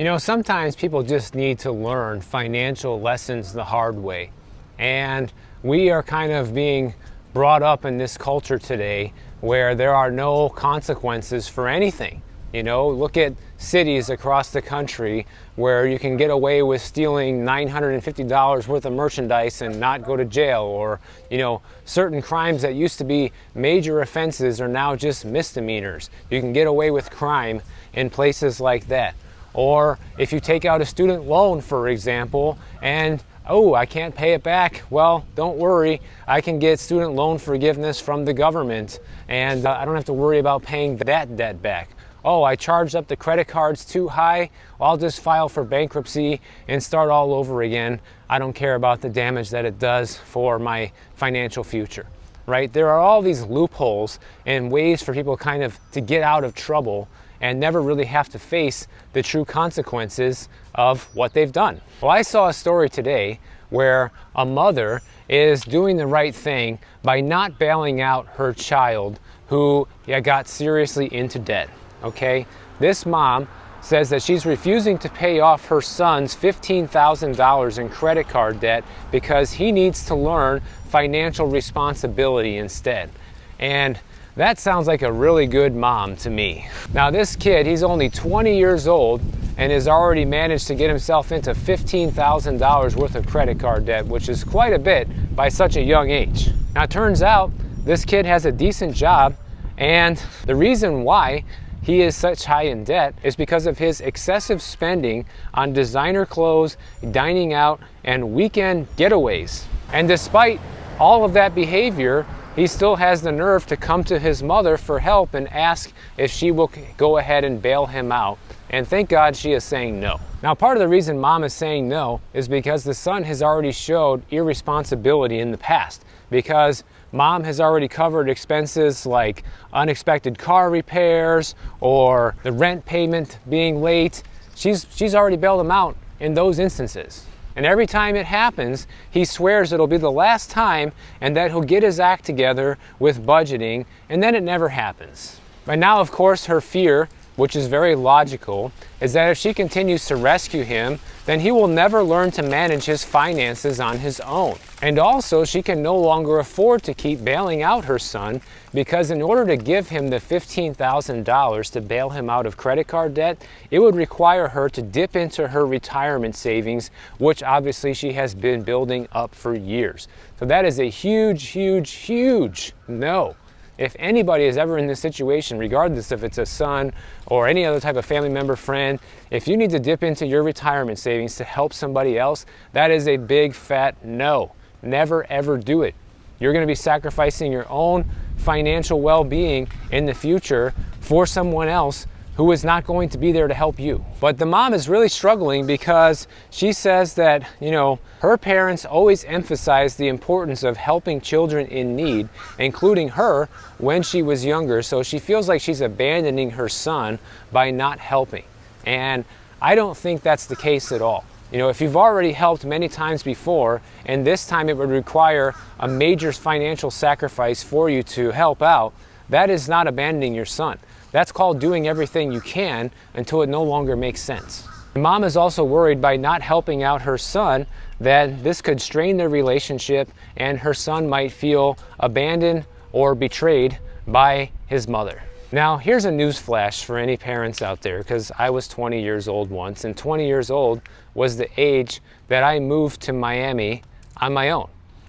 You know, sometimes people just need to learn financial lessons the hard way. And we are kind of being brought up in this culture today where there are no consequences for anything. You know, look at cities across the country where you can get away with stealing $950 worth of merchandise and not go to jail, or, you know, certain crimes that used to be major offenses are now just misdemeanors. You can get away with crime in places like that. Or if you take out a student loan, for example, and I can't pay it back. Well, don't worry. I can get student loan forgiveness from the government, and I don't have to worry about paying that debt back. I charged up the credit cards too high. Well, I'll just file for bankruptcy and start all over again. I don't care about the damage that it does for my financial future, right? There are all these loopholes and ways for people kind of to get out of trouble and never really have to face the true consequences of what they've done. Well, I saw a story today where a mother is doing the right thing by not bailing out her child who got seriously into debt, okay? This mom says that she's refusing to pay off her son's $15,000 in credit card debt because he needs to learn financial responsibility instead. And that sounds like a really good mom to me. Now this kid, he's only 20 years old and has already managed to get himself into $15,000 worth of credit card debt, which is quite a bit by such a young age. Now it turns out this kid has a decent job, and the reason why he is such high in debt is because of his excessive spending on designer clothes, dining out, and weekend getaways. And despite all of that behavior, he still has the nerve to come to his mother for help and ask if she will go ahead and bail him out. And thank God she is saying no. Now, part of the reason mom is saying no is because the son has already showed irresponsibility in the past, because mom has already covered expenses like unexpected car repairs or the rent payment being late. She's already bailed him out in those instances. And every time it happens, he swears it'll be the last time and that he'll get his act together with budgeting, and then it never happens. But now, of course, her fear, which is very logical, is that if she continues to rescue him, then he will never learn to manage his finances on his own. And also, she can no longer afford to keep bailing out her son, because in order to give him the $15,000 to bail him out of credit card debt, it would require her to dip into her retirement savings, which obviously she has been building up for years. So that is a huge, huge, huge no. If anybody is ever in this situation, regardless if it's a son or any other type of family member, friend, if you need to dip into your retirement savings to help somebody else, that is a big fat no. Never ever do it. You're going to be sacrificing your own financial well-being in the future for someone else who is not going to be there to help you. But the mom is really struggling because she says that, her parents always emphasized the importance of helping children in need, including her when she was younger. So she feels like she's abandoning her son by not helping. And I don't think that's the case at all. If you've already helped many times before, and this time it would require a major financial sacrifice for you to help out, that is not abandoning your son. That's called doing everything you can until it no longer makes sense. Mom is also worried by not helping out her son that this could strain their relationship and her son might feel abandoned or betrayed by his mother. Now, here's a news flash for any parents out there, because I was 20 years old once, and 20 years old was the age that I moved to Miami on my own.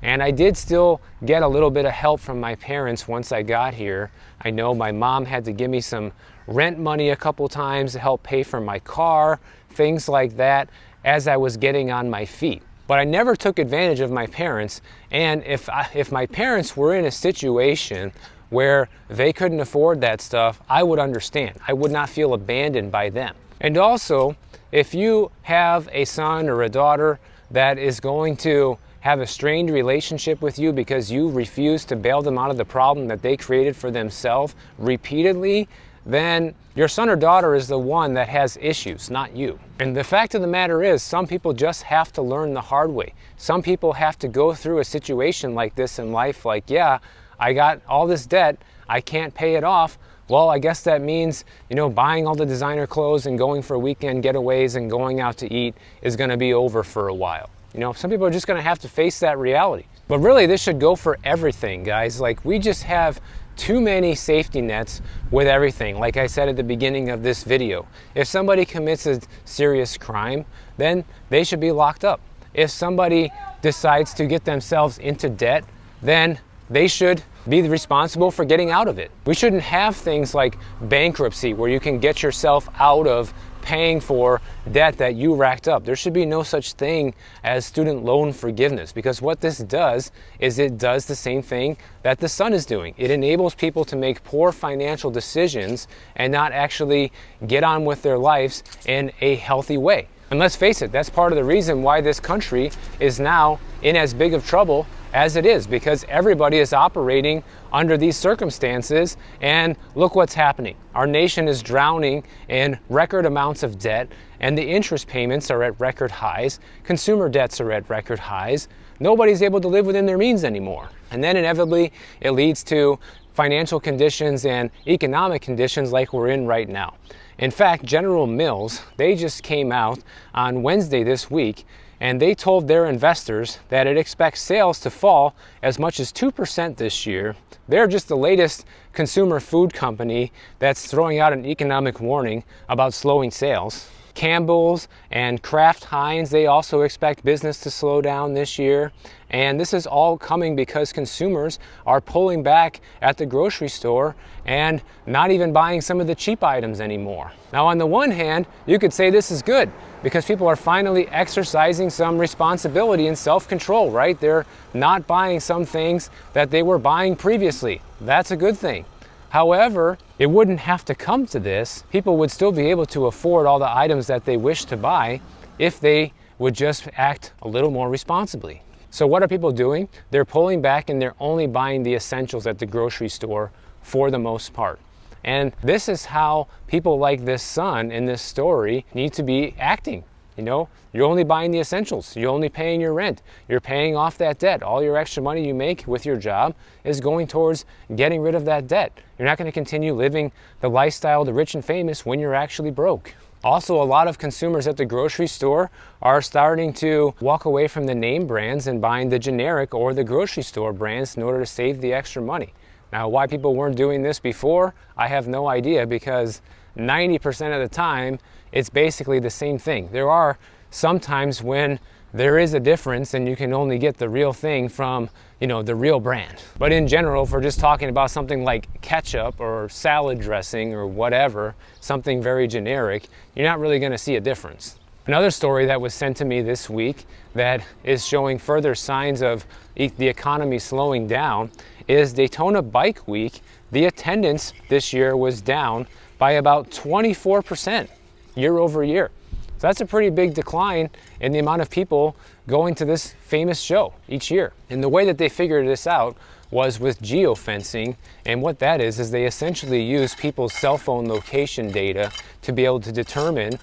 And I did still get a little bit of help from my parents once I got here. I know my mom had to give me some rent money a couple times to help pay for my car, things like that, as I was getting on my feet. But I never took advantage of my parents, and if my parents were in a situation where they couldn't afford that stuff, I would understand. I would not feel abandoned by them. And also, if you have a son or a daughter that is going to have a strained relationship with you because you refuse to bail them out of the problem that they created for themselves repeatedly, then your son or daughter is the one that has issues, not you. And the fact of the matter is, some people just have to learn the hard way. Some people have to go through a situation like this in life, like, yeah, I got all this debt, I can't pay it off, Well, I guess that means, buying all the designer clothes and going for weekend getaways and going out to eat is going to be over for a while. Some people are just going to have to face that reality. But really, this should go for everything, guys. Like, we just have too many safety nets with everything. Like I said at the beginning of this video, if somebody commits a serious crime, then they should be locked up. If somebody decides to get themselves into debt, then they should be responsible for getting out of it. We shouldn't have things like bankruptcy where you can get yourself out of paying for debt that you racked up. There should be no such thing as student loan forgiveness, because what this does is it does the same thing that the sun is doing. It enables people to make poor financial decisions and not actually get on with their lives in a healthy way. And let's face it, that's part of the reason why this country is now in as big of trouble as it is, because everybody is operating under these circumstances, and look what's happening. Our nation is drowning in record amounts of debt, and the interest payments are at record highs. Consumer debts are at record highs. Nobody's able to live within their means anymore. And then inevitably it leads to financial conditions and economic conditions like we're in right now. In fact, General Mills, they just came out on Wednesday this week, and they told their investors that it expects sales to fall as much as 2% this year. They're just the latest consumer food company that's throwing out an economic warning about slowing sales. Campbell's and Kraft Heinz, they also expect business to slow down this year. And this is all coming because consumers are pulling back at the grocery store and not even buying some of the cheap items anymore. Now, on the one hand, you could say this is good because people are finally exercising some responsibility and self-control, right? They're not buying some things that they were buying previously. That's a good thing. However, it wouldn't have to come to this. People would still be able to afford all the items that they wish to buy if they would just act a little more responsibly. So what are people doing? They're pulling back and they're only buying the essentials at the grocery store for the most part. And this is how people like this son in this story need to be acting. You're only buying the essentials. You're only paying your rent. You're paying off that debt. All your extra money you make with your job is going towards getting rid of that debt. You're not going to continue living the lifestyle of the rich and famous when you're actually broke. Also, a lot of consumers at the grocery store are starting to walk away from the name brands and buying the generic or the grocery store brands in order to save the extra money. Now, why people weren't doing this before, I have no idea, because 90% of the time, it's basically the same thing. There are some times when there is a difference and you can only get the real thing from, the real brand. But in general, if we're just talking about something like ketchup or salad dressing or whatever, something very generic, you're not really going to see a difference. Another story that was sent to me this week that is showing further signs of the economy slowing down is Daytona Bike Week. The attendance this year was down by about 24% year over year. So that's a pretty big decline in the amount of people going to this famous show each year. And the way that they figured this out was with geofencing, and what that is they essentially use people's cell phone location data to be able to determine,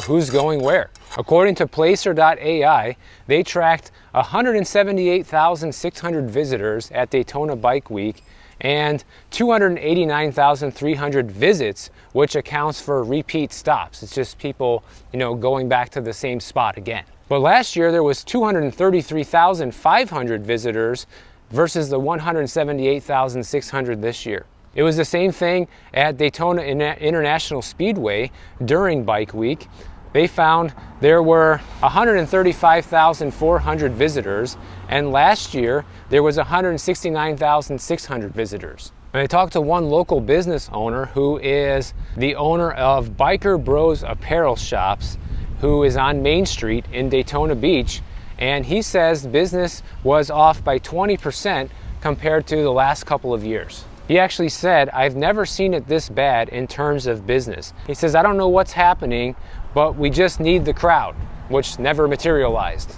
who's going where. According to Placer.ai, they tracked 178,600 visitors at Daytona Bike Week and 289,300 visits, which accounts for repeat stops. It's just people, going back to the same spot again. But last year there was 233,500 visitors versus the 178,600 this year. It was the same thing at Daytona International Speedway during Bike Week. They found there were 135,400 visitors, and last year there was 169,600 visitors. And I talked to one local business owner who is the owner of Biker Bros Apparel Shops, who is on Main Street in Daytona Beach, and he says business was off by 20% compared to the last couple of years. He actually said, "I've never seen it this bad in terms of business." He says, "I don't know what's happening, but we just need the crowd," which never materialized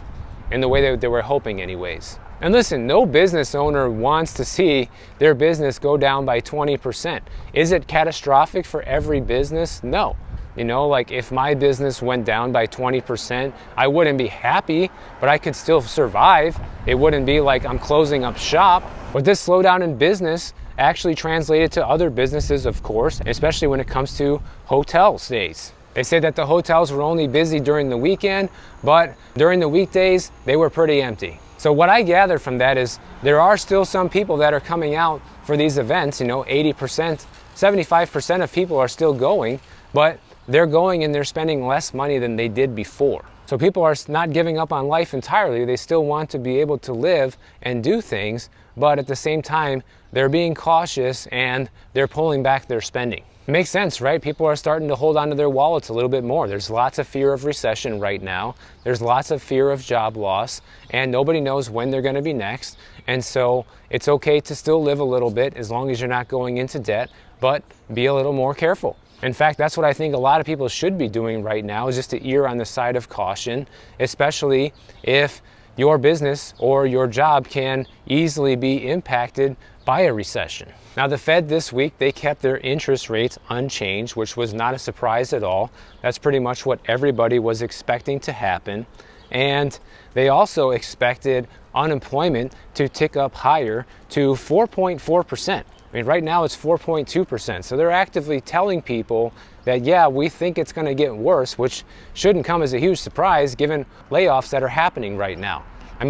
in the way that they were hoping anyways. And listen, no business owner wants to see their business go down by 20%. Is it catastrophic for every business? No. If my business went down by 20%, I wouldn't be happy, but I could still survive. It wouldn't be like I'm closing up shop. But this slowdown in business actually translated to other businesses, of course, especially when it comes to hotel stays. They say that the hotels were only busy during the weekend, but during the weekdays, they were pretty empty. So what I gathered from that is there are still some people that are coming out for these events. 80%, 75% of people are still going, but they're going and they're spending less money than they did before. So people are not giving up on life entirely. They still want to be able to live and do things, but at the same time, they're being cautious and they're pulling back their spending. It makes sense, right? People are starting to hold on to their wallets a little bit more. There's lots of fear of recession right now. There's lots of fear of job loss, and nobody knows when they're going to be next. And so it's okay to still live a little bit as long as you're not going into debt, but be a little more careful. In fact, that's what I think a lot of people should be doing right now, is just to err on the side of caution, especially if your business or your job can easily be impacted by a recession. Now, the Fed this week, they kept their interest rates unchanged, which was not a surprise at all. That's pretty much what everybody was expecting to happen. And they also expected unemployment to tick up higher to 4.4%. Right now it's 4.2%. So they're actively telling people that, yeah, we think it's going to get worse, which shouldn't come as a huge surprise given layoffs that are happening right now.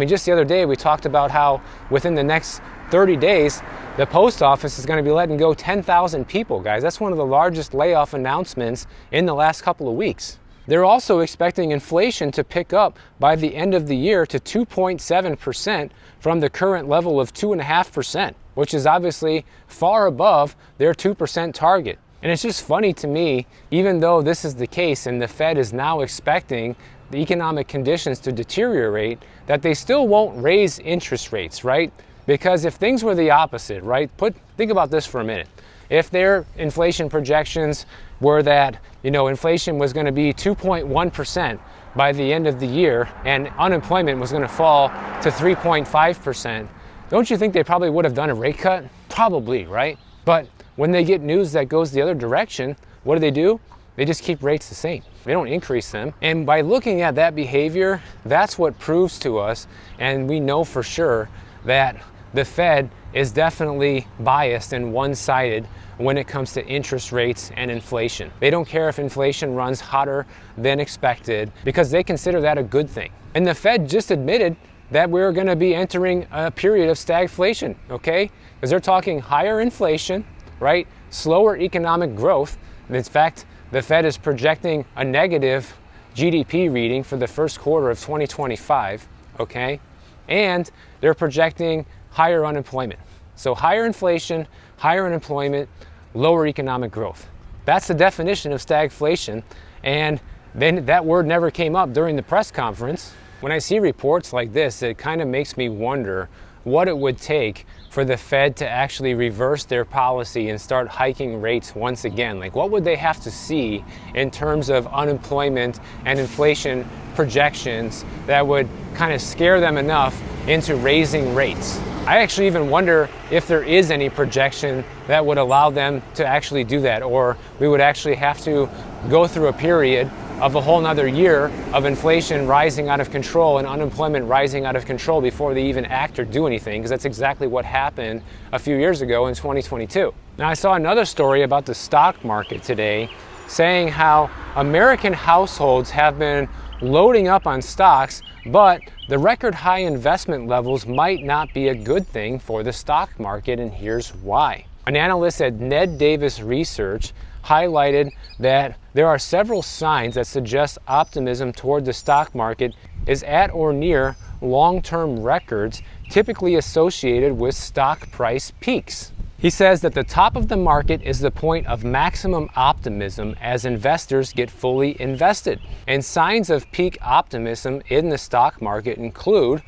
Just the other day we talked about how within the next 30 days, the post office is going to be letting go 10,000 people, guys. That's one of the largest layoff announcements in the last couple of weeks. They're also expecting inflation to pick up by the end of the year to 2.7% from the current level of 2.5%, which is obviously far above their 2% target. And it's just funny to me, even though this is the case and the Fed is now expecting the economic conditions to deteriorate, that they still won't raise interest rates, right? Because if things were the opposite, right? Think about this for a minute. If their inflation projections were that, inflation was going to be 2.1% by the end of the year and unemployment was going to fall to 3.5%, don't you think they probably would have done a rate cut? Probably, right? But when they get news that goes the other direction, what do? They just keep rates the same. They don't increase them. And by looking at that behavior, that's what proves to us, and we know for sure, that the Fed is definitely biased and one-sided when it comes to interest rates and inflation. They don't care if inflation runs hotter than expected because they consider that a good thing. And the Fed just admitted that we're going to be entering a period of stagflation, okay? Because they're talking higher inflation, right? Slower economic growth. In fact, the Fed is projecting a negative GDP reading for the first quarter of 2025, okay? And they're projecting higher unemployment. So higher inflation, higher unemployment, lower economic growth. That's the definition of stagflation. And then that word never came up during the press conference. When I see reports like this, it kind of makes me wonder what it would take for the Fed to actually reverse their policy and start hiking rates once again. Like, what would they have to see in terms of unemployment and inflation projections that would kind of scare them enough into raising rates? I actually even wonder if there is any projection that would allow them to actually do that, or we would actually have to go through a period of a whole nother year of inflation rising out of control and unemployment rising out of control before they even act or do anything, because that's exactly what happened a few years ago in 2022. Now, I saw another story about the stock market today saying how American households have been loading up on stocks, but the record high investment levels might not be a good thing for the stock market, and here's why. An analyst at Ned Davis Research highlighted that there are several signs that suggest optimism toward the stock market is at or near long-term records typically associated with stock price peaks. He says that the top of the market is the point of maximum optimism as investors get fully invested. And signs of peak optimism in the stock market include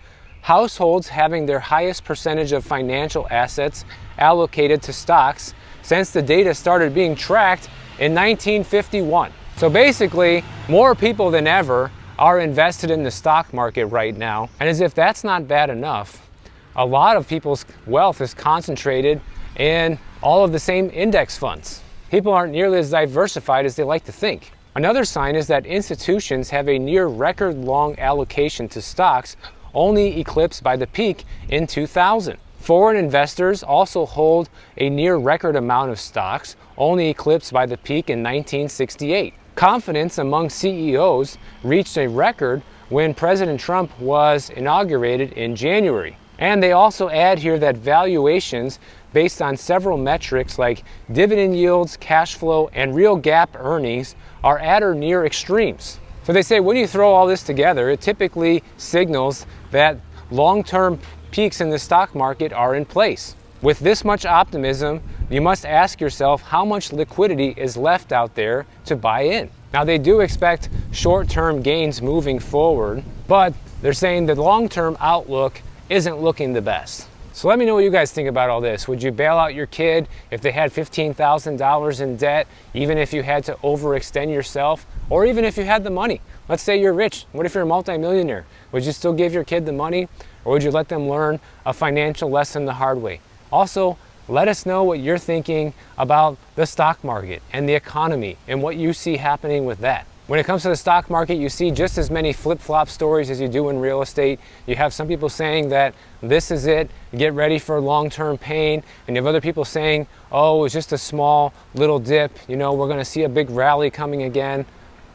households having their highest percentage of financial assets allocated to stocks since the data started being tracked in 1951. So basically, more people than ever are invested in the stock market right now. And as if that's not bad enough, a lot of people's wealth is concentrated in all of the same index funds. People aren't nearly as diversified as they like to think. Another sign is that institutions have a near record long allocation to stocks, only eclipsed by the peak in 2000. Foreign investors also hold a near record amount of stocks, only eclipsed by the peak in 1968. Confidence among CEOs reached a record when President Trump was inaugurated in January. And they also add here that valuations based on several metrics like dividend yields, cash flow, and real GAAP earnings are at or near extremes. So they say when you throw all this together, it typically signals that long-term peaks in the stock market are in place. With this much optimism, you must ask yourself how much liquidity is left out there to buy in. Now they do expect short-term gains moving forward, but they're saying the long-term outlook isn't looking the best. So let me know what you guys think about all this. Would you bail out your kid if they had $15,000 in debt, even if you had to overextend yourself, or even if you had the money? Let's say you're rich. What if you're a multimillionaire? Would you still give your kid the money, or would you let them learn a financial lesson the hard way? Also, let us know what you're thinking about the stock market and the economy and what you see happening with that. When it comes to the stock market, you see just as many flip-flop stories as you do in real estate. You have some people saying that this is it, get ready for long-term pain. And you have other people saying, oh, it's just a small little dip. You know, we're gonna see a big rally coming again.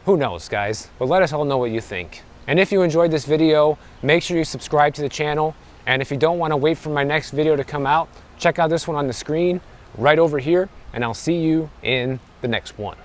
Who knows, guys? But let us all know what you think. And if you enjoyed this video, make sure you subscribe to the channel. And if you don't wanna wait for my next video to come out, check out this one on the screen right over here, and I'll see you in the next one.